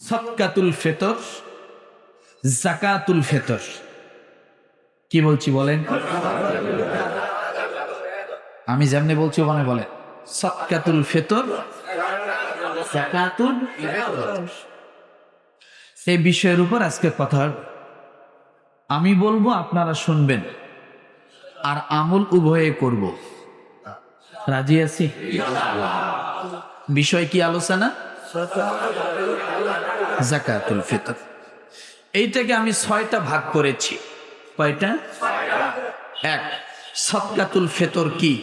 সদকাতুল ফিতর, যাকাতুল ফিতর। কি বলছি বলেন? আমি যেমনি বলছি ওখানে বলেন সদকাতুল ফিতর, যাকাতুল ফিতর। এই বিষয়ের উপর আজকে কথা আমি বলবো, আপনারা শুনবেন আর আমল উভয়ে করব। রাজি আছি? বিষয় কি আলোচনা? যাকাতুল ফিতর। এইটাকে আমি 6টা ভাগ করেছি। কয়টা? এক, সদকাতুল ফিতর কি?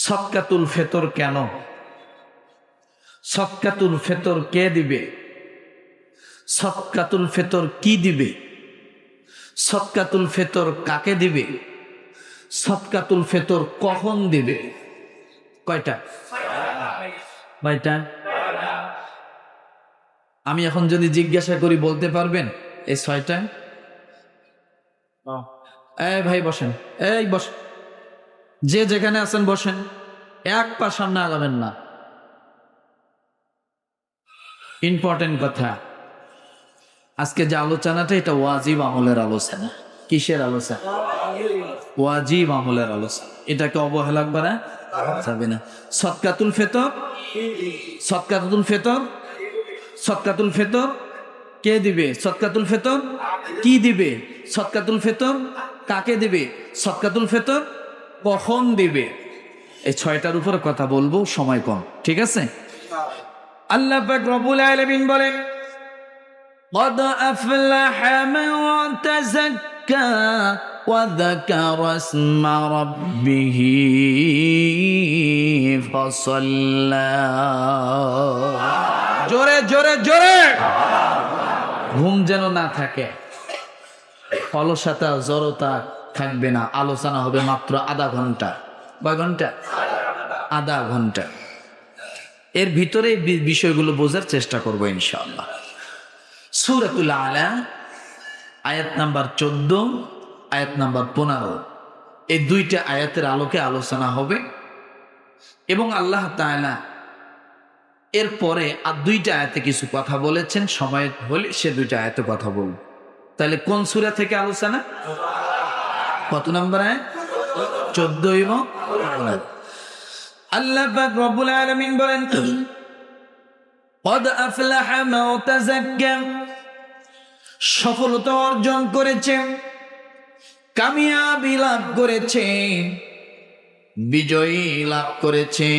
সদকাতুল ফিতর কেন? সদকাতুল ফিতর কে দিবে? সদকাতুল ফিতর কি দিবে? সদকাতুল ফিতর কাকে দিবে? সদকাতুল ফিতর কখন দিবে? কয়টা? কয়টা? আমি এখন যদি জিজ্ঞাসা করি বলতে পারবেন এই 6টা? এই ভাই বসেন, এই বস, যে যেখানে আছেন বসেন, এক পা সামনে আগাবেন না। ইম্পর্টেন্ট কথা, আজকে যে আলোচনাটা এটা ওয়াজিব আমলের আলোচনা। কিসের আলোচনা? ওয়াজিব আমলের আলোচনা। এটাকে অবহেলা করা যাবে না। সদকাতুল ফিতর, সদকাতুল ফিতর, সদকাতুল ফিতর কে দিবে? সদকাতুল ফিতর কি দিবে? সদকাতুল ফিতর কাকে দিবে? সদকাতুল ফিতর কখন দিবে? এই 6টার উপরে কথা বলবো, সময় কম, ঠিক আছে? আল্লাহ পাক রব্বুল আলামিন বলেন, قد أفلح من تزكى وذكر اسم ربه فصلى। জোরে জোরে জোরে, ঘুম যেন না থাকে, অলসতা জড়তা থাকবে না। আলোচনা হবে মাত্র আধা ঘন্টা। কয় ঘন্টা? আধা ঘন্টা। এর ভিতরে বিষয়গুলো বোঝার চেষ্টা করবো ইনশাআল্লাহ। সূরাতুল আলা আয়াত নাম্বার 14, আয়াত নাম্বার 15, এই 2টা আয়াতের আলোকে আলোচনা হবে। এবং আল্লাহ তাআলা এরপরে আর 2টা আয়াতে কিছু কথা বলেছেন, সময় হলে সে 2টা আয়াতে কথা বলব। তাহলে কোন সূরা থেকে আলোচনা? কত নম্বর আয়াত? 14 এবং 15। আল্লাহ পাক রব্বুল আলামিন বলেন, قد أفلح من تزكى, সফলতা অর্জন করেছে, কামিয়াবি লাভ করেছে, বিজয়ী লাভ করেছে,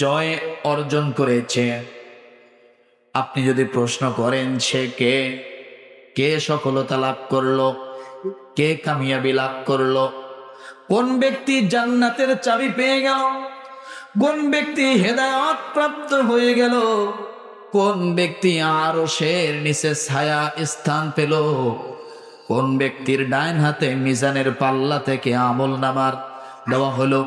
জয় অর্জন করেছে। আপনি যদি প্রশ্ন করেন সে কে? কে সফলতা লাভ করলো? কে কামিয়াবি লাভ করলো? কোন ব্যক্তি জান্নাতের চাবি পেয়ে গেল? কোন ব্যক্তি হেদায়েত প্রাপ্ত হয়ে গেল? কোন ব্যক্তি আরশের নিচে ছায়া স্থান পেল? কোন ব্যক্তির ডাইন হাতে মিজানের পাল্লা থেকে আমলনামার দেওয়া হলো?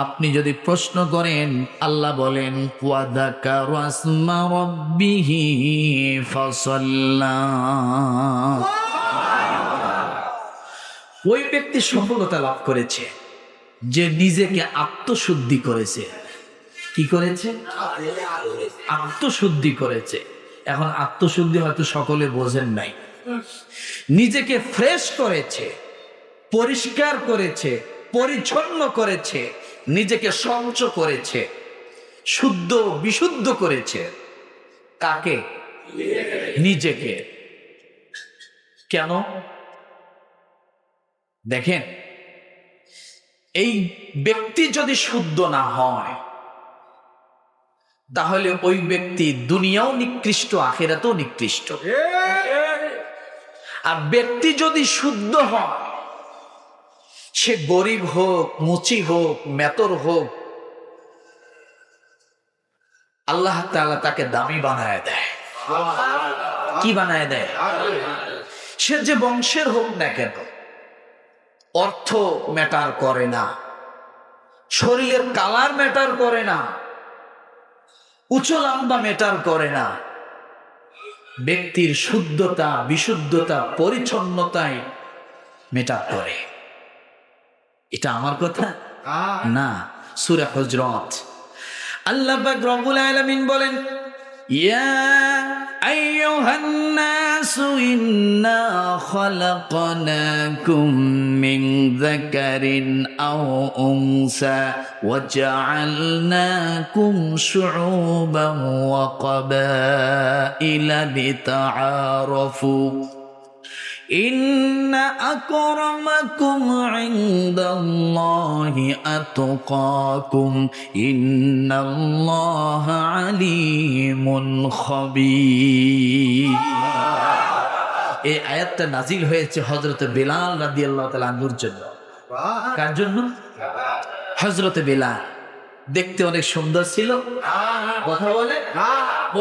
আপনি যদি প্রশ্ন করেন, আল্লাহ বলেন ওয়াযাকারা ইসমা রাব্বিহি ফাসাল্লা, ওই ব্যক্তি সফলতা লাভ করেছে যে নিজেকে আত্মশুদ্ধি করেছে। কি করেছে? আত্মশুদ্ধি করেছে। এখন আত্মশুদ্ধি হয়তো সকলে বোঝেন নাই। নিজেকে ফ্রেশ করেছে, পরিষ্কার করেছে, পরিচ্ছন্ন করেছে, নিজেকে স্বচ্ছ করেছে, শুদ্ধ বিশুদ্ধ করেছে। কাকে? নিজেকে। কেন? দেখেন, এই ব্যক্তি যদি শুদ্ধ না হয় তাহলে ওই ব্যক্তি দুনিয়াও নিকৃষ্ট, আখিরাতেও নিকৃষ্ট। আর ব্যক্তি যদি শুদ্ধ হয়, সে গরিব হোক, মুচি হোক, মেতর হোক, আল্লাহ তাআলা তাকে দামি বানায় দেয়। কি বানায় দেয়? সে যে বংশের হোক না কেন, অর্থ ম্যাটার করে না, শরীরের কালার ম্যাটার করে না, উঁচু লম্বা ম্যাটার করে না। ব্যক্তির শুদ্ধতা, বিশুদ্ধতা, পরিচ্ছন্নতাই ম্যাটার করে। এটা আমার কথা না, সূরা হুজরাত আল্লাহ পাক রব্বুল আলামিন বলেন, ইয়া আইয়ুহান নাসু ইন্না খালাকনাকুম মিন যাকারিন আও উনসা ওয়া জাআলনাকুম শুউবান ওয়া ক্বাবাইলা লিতাআরাফু ইন্না আকরামাকুম ইনদাল্লাহি আতকাকুম ইন্নাল্লাহা আলিমুন খাবীর। এই আয়াতটা নাজিল হয়েছে হযরত বেলাল রাদিয়াল্লাহু তাআলা আনহুর জন্য। কার জন্য? হযরত বেলাল। দেখতে অনেক সুন্দর ছিল, কথা বলে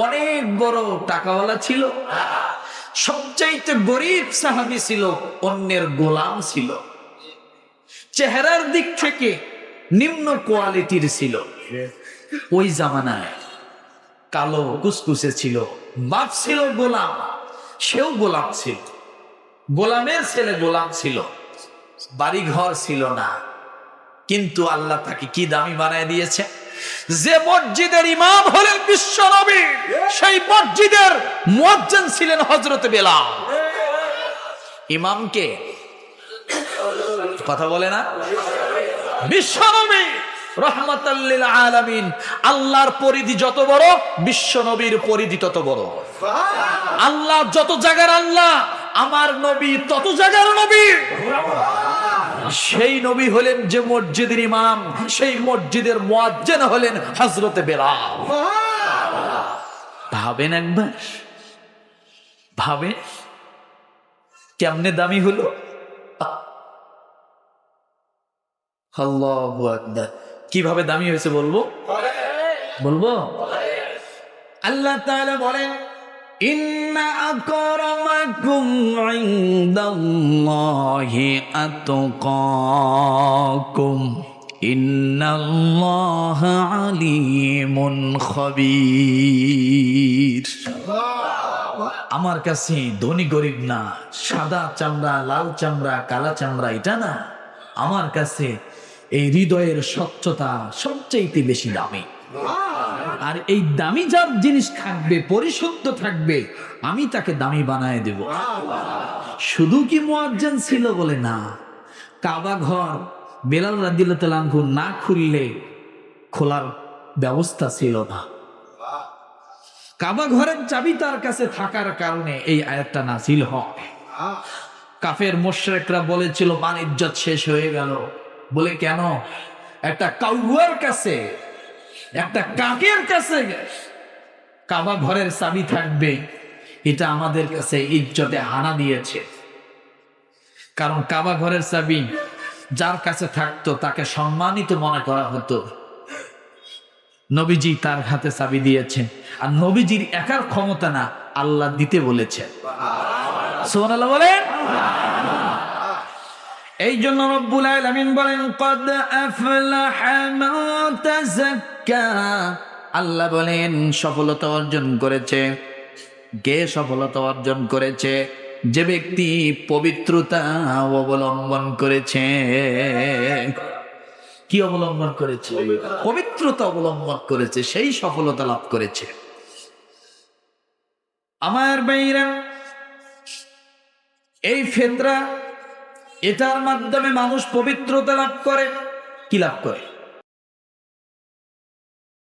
অনেক বড় টাকাওয়ালা ছিল, সবচাইতে গরিব সাহাবী ছিল, অন্যের গোলাম ছিল, চেহারার দিক থেকে নিম্ন কোয়ালিটির ছিল। ওই জামানায় কালো কুসকুসে ছিল, বাপ ছিল গোলাম, সেও গোলাম ছিল, গোলামের ছেলে গোলাম ছিল, বাড়ি ঘর ছিল না। কিন্তু আল্লাহ তাকে কি দামি বানায় দিয়েছে, যে মসজিদের ইমাম হলেন বিশ্ব নবী, সেই মসজিদের মুয়াজ্জিন ছিলেন হযরত বেলাল। ইমামকে কথা বলে না, বিশ্ব নবী রাহমাতাল লিল আলামিন। আল্লাহর পরিধি যত বড়, বিশ্ব নবীর পরিধি তত বড়। আল্লাহ যত জায়গার আল্লাহ, আমার নবী তত জায়গার নবী। সেই নবী হলেন যে মসজিদের ইমাম, সেই মসজিদের মুয়াজ্জিন হলেন হযরত বেলাল। ভাবেন একবার, ভাবেন কেমনে দামি হলো। আল্লাহু আকবার। কিভাবে দামি হয়েছে বলবো, বলবো। আল্লাহ তাআলা বলেন, ইন্না আকরামাকুম ইনদাল্লাহি আতকাকুম ইন্নাল্লাহা আলিমুন খাবীর। আমার কাছে ধনী গরিব না, সাদা চামড়া, লাল চামড়া, কালা চামড়া এটা না, আমার কাছে এই হৃদয়ের স্বচ্ছতা সবচাইতে বেশি দামি। আর এই দামি যার জিনিস থাকবে, পরিশুদ্ধ থাকবে, আমি তাকে দামি বানায় দেব। শুধু কি মুয়াজ্জিন ছিল বলে না, কাবা ঘর বেলাল রাদিয়াল্লাহু তাআলা আনহু না খুললে খোলার ব্যবস্থা ছিল না। কাবা ঘরের চাবি তার কাছে থাকার কারণে এই আয়াতটা নাযিল হয়। কাফের মুশরিকরা বলেছিল মান ইজ্জত শেষ হয়ে গেল। বলে কেন? একটা কাউয়ার কাছে, একটা কাকের কাছে কাবা ঘরের চাবি থাকবে, এটা আমাদের কাছে ইজ্জতে হানা দিয়েছে। কারণ কাবা ঘরের চাবি যার কাছে থাকতো তাকে সম্মানিত মনে করা হতো। নবীজি তার হাতে চাবি দিয়েছেন, আর নবীজির একার ক্ষমতা না, আল্লাহ দিতে বলেছেন। সুবহানাল্লাহ বলেন। এই জন্য রব্বুল আলামিন বলেন, ক্বাদ আফলাহা মান তাযাক্কা। আল্লাহ বলেন সফলতা অর্জন করেছে। কে সফলতা অর্জন করেছে? যে ব্যক্তি পবিত্রতা অবলম্বন করেছে। কি অবলম্বন করেছে? পবিত্রতা অবলম্বন করেছে, সেই সফলতা লাভ করেছে। আমার ভাইরা, এই ফিতরা, এটার মাধ্যমে মানুষ পবিত্রতা লাভ করে। কি লাভ করে?